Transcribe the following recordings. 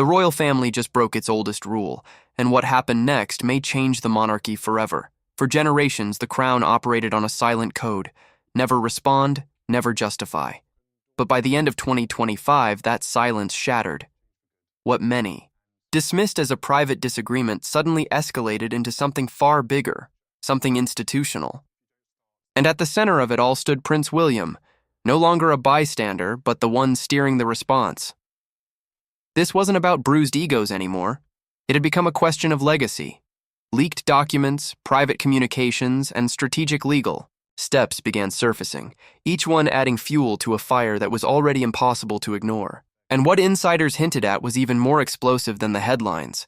The royal family just broke its oldest rule, and what happened next may change the monarchy forever. For generations, the crown operated on a silent code: never respond, never justify. But by the end of 2025, that silence shattered. What many dismissed as a private disagreement suddenly escalated into something far bigger, something institutional. And at the center of it all stood Prince William, no longer a bystander, but the one steering the response. This wasn't about bruised egos anymore. It had become a question of legacy. Leaked documents, private communications, and strategic legal steps began surfacing, each one adding fuel to a fire that was already impossible to ignore. And what insiders hinted at was even more explosive than the headlines.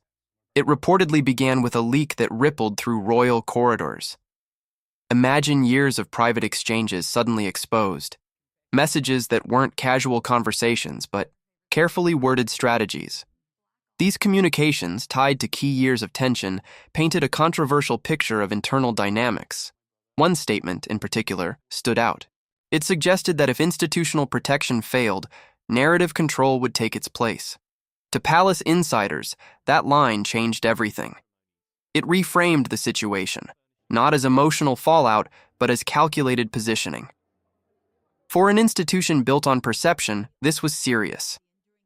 It reportedly began with a leak that rippled through royal corridors. Imagine years of private exchanges suddenly exposed. Messages that weren't casual conversations, but carefully worded strategies. These communications, tied to key years of tension, painted a controversial picture of internal dynamics. One statement, in particular, stood out. It suggested that if institutional protection failed, narrative control would take its place. To palace insiders, that line changed everything. It reframed the situation, not as emotional fallout, but as calculated positioning. For an institution built on perception, this was serious.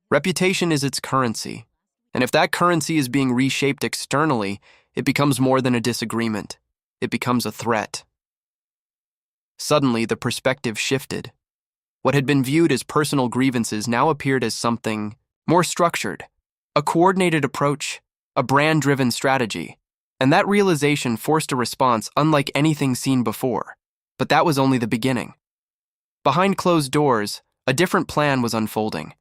Reputation is its currency, and if that currency is being reshaped externally, it becomes more than a disagreement. It becomes a threat. Suddenly, the perspective shifted. What had been viewed as personal grievances now appeared as something more structured, a coordinated approach, a brand-driven strategy. And that realization forced a response unlike anything seen before. But that was only the beginning. Behind closed doors, a different plan was unfolding.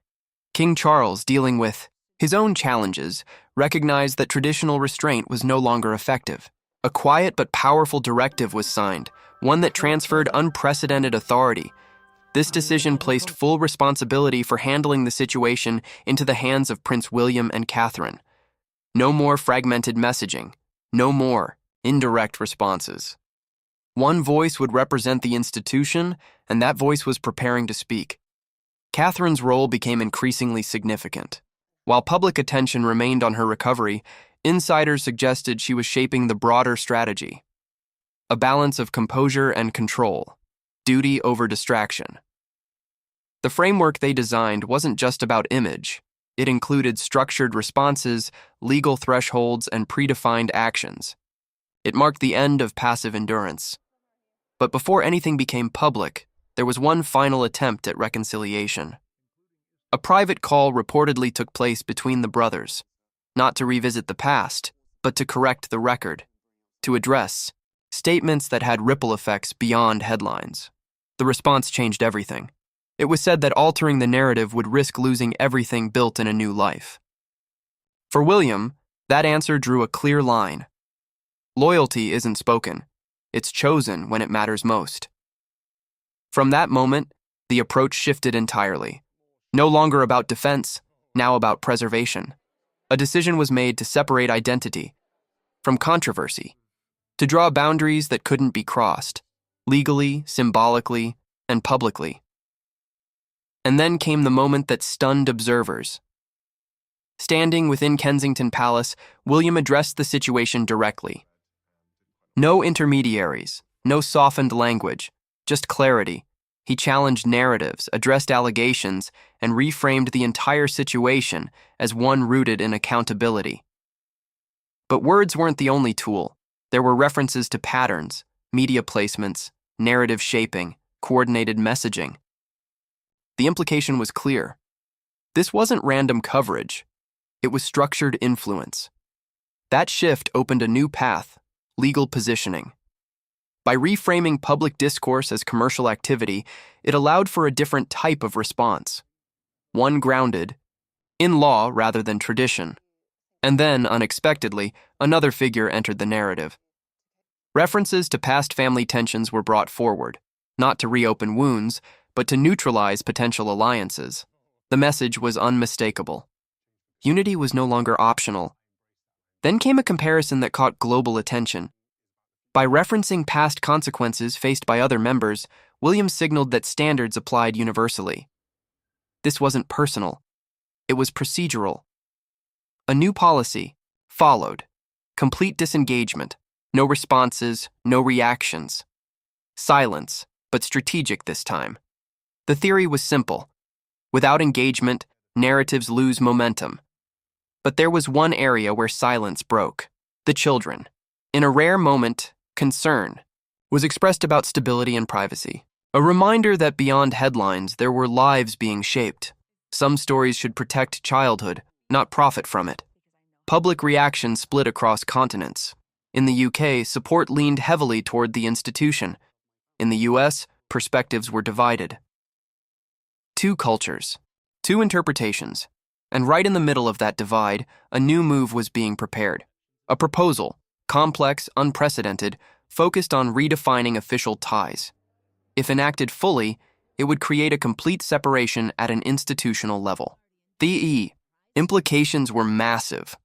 King Charles, dealing with his own challenges, recognized that traditional restraint was no longer effective. A quiet but powerful directive was signed, one that transferred unprecedented authority. This decision placed full responsibility for handling the situation into the hands of Prince William and Catherine. No more fragmented messaging. No more indirect responses. One voice would represent the institution, and that voice was preparing to speak. Catherine's role became increasingly significant. While public attention remained on her recovery, insiders suggested she was shaping the broader strategy. A balance of composure and control, duty over distraction. The framework they designed wasn't just about image. It included structured responses, legal thresholds, and predefined actions. It marked the end of passive endurance. But before anything became public, there was one final attempt at reconciliation. A private call reportedly took place between the brothers, not to revisit the past, but to correct the record, to address statements that had ripple effects beyond headlines. The response changed everything. It was said that altering the narrative would risk losing everything built in a new life. For William, that answer drew a clear line. Loyalty isn't spoken. It's chosen when it matters most. From that moment, the approach shifted entirely. No longer about defense, now about preservation. A decision was made to separate identity from controversy, to draw boundaries that couldn't be crossed, legally, symbolically, and publicly. And then came the moment that stunned observers. Standing within Kensington Palace, William addressed the situation directly. No intermediaries, no softened language, just clarity. He challenged narratives, addressed allegations, and reframed the entire situation as one rooted in accountability. But words weren't the only tool. There were references to patterns, media placements, narrative shaping, coordinated messaging. The implication was clear. This wasn't random coverage. It was structured influence. That shift opened a new path: legal positioning. By reframing public discourse as commercial activity, it allowed for a different type of response. One grounded in law rather than tradition. And then, unexpectedly, another figure entered the narrative. References to past family tensions were brought forward, not to reopen wounds, but to neutralize potential alliances. The message was unmistakable. Unity was no longer optional. Then came a comparison that caught global attention. By referencing past consequences faced by other members, William signaled that standards applied universally. This wasn't personal. It was procedural. A new policy followed. Complete disengagement. No responses, no reactions. Silence, but strategic this time. The theory was simple. Without engagement, narratives lose momentum. But there was one area where silence broke: the children. In a rare moment, concern was expressed about stability and privacy. A reminder that beyond headlines, there were lives being shaped. Some stories should protect childhood, not profit from it. Public reaction split across continents. In the UK, support leaned heavily toward the institution. In the US, perspectives were divided. Two cultures, two interpretations, and right in the middle of that divide, a new move was being prepared. A proposal, complex, unprecedented, focused on redefining official ties. If enacted fully, it would create a complete separation at an institutional level. The implications were massive.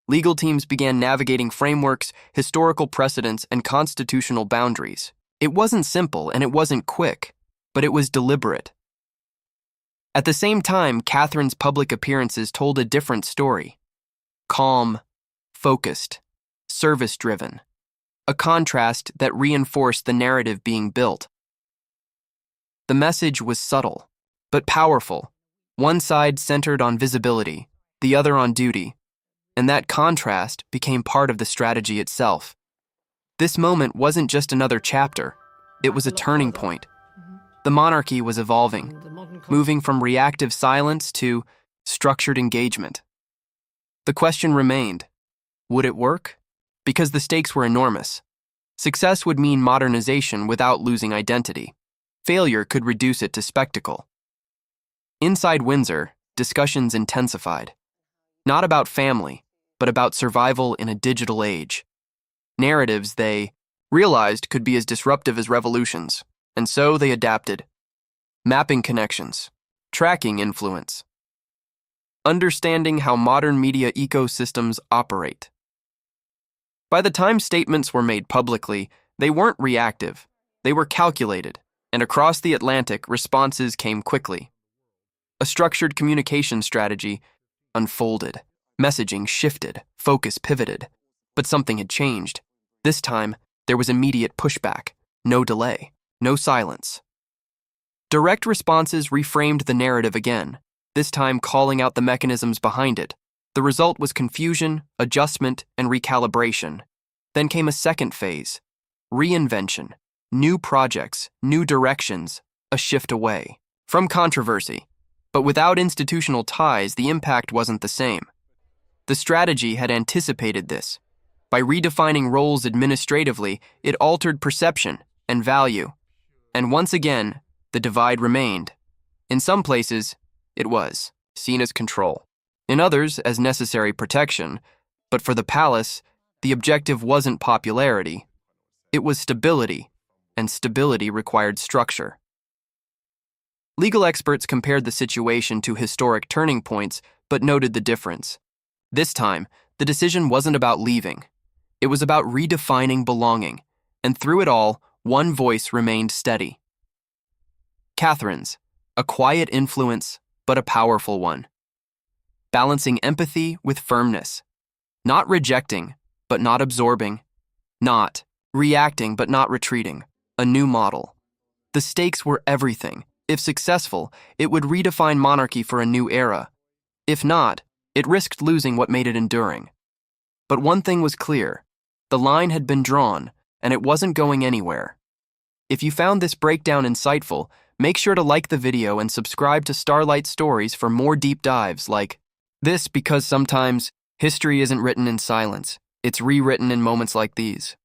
Legal teams began navigating frameworks, historical precedents, and constitutional boundaries. It wasn't simple and it wasn't quick, but it was deliberate. At the same time, Catherine's public appearances told a different story. Calm, focused, service-driven. A contrast that reinforced the narrative being built. The message was subtle, but powerful. One side centered on visibility, the other on duty, and that contrast became part of the strategy itself. This moment wasn't just another chapter, it was a turning point. The monarchy was evolving, moving from reactive silence to structured engagement. The question remained, would it work? Because the stakes were enormous. Success would mean modernization without losing identity. Failure could reduce it to spectacle. Inside Windsor, discussions intensified. Not about family, but about survival in a digital age. Narratives they realized could be as disruptive as revolutions, and so they adapted. Mapping connections, tracking influence, understanding how modern media ecosystems operate. By the time statements were made publicly, they weren't reactive, they were calculated, and across the Atlantic, responses came quickly. A structured communication strategy unfolded. Messaging shifted, focus pivoted. But something had changed. This time, there was immediate pushback. No delay, no silence. Direct responses reframed the narrative again, this time calling out the mechanisms behind it. The result was confusion, adjustment, and recalibration. Then came a second phase, reinvention. New projects, new directions, a shift away from controversy. But without institutional ties, the impact wasn't the same. The strategy had anticipated this. By redefining roles administratively, it altered perception and value. And once again, the divide remained. In some places, it was seen as control. In others, as necessary protection. But for the palace, the objective wasn't popularity. It was stability. And stability required structure. Legal experts compared the situation to historic turning points, but noted the difference. This time, the decision wasn't about leaving. It was about redefining belonging, and through it all, one voice remained steady. Catherine's, a quiet influence, but a powerful one. Balancing empathy with firmness. Not rejecting, but not absorbing. Not reacting, but not retreating. A new model. The stakes were everything. If successful, it would redefine monarchy for a new era. If not, it risked losing what made it enduring. But one thing was clear. The line had been drawn, and it wasn't going anywhere. If you found this breakdown insightful, make sure to like the video and subscribe to Starlight Stories for more deep dives like this, because sometimes history isn't written in silence. It's rewritten in moments like these.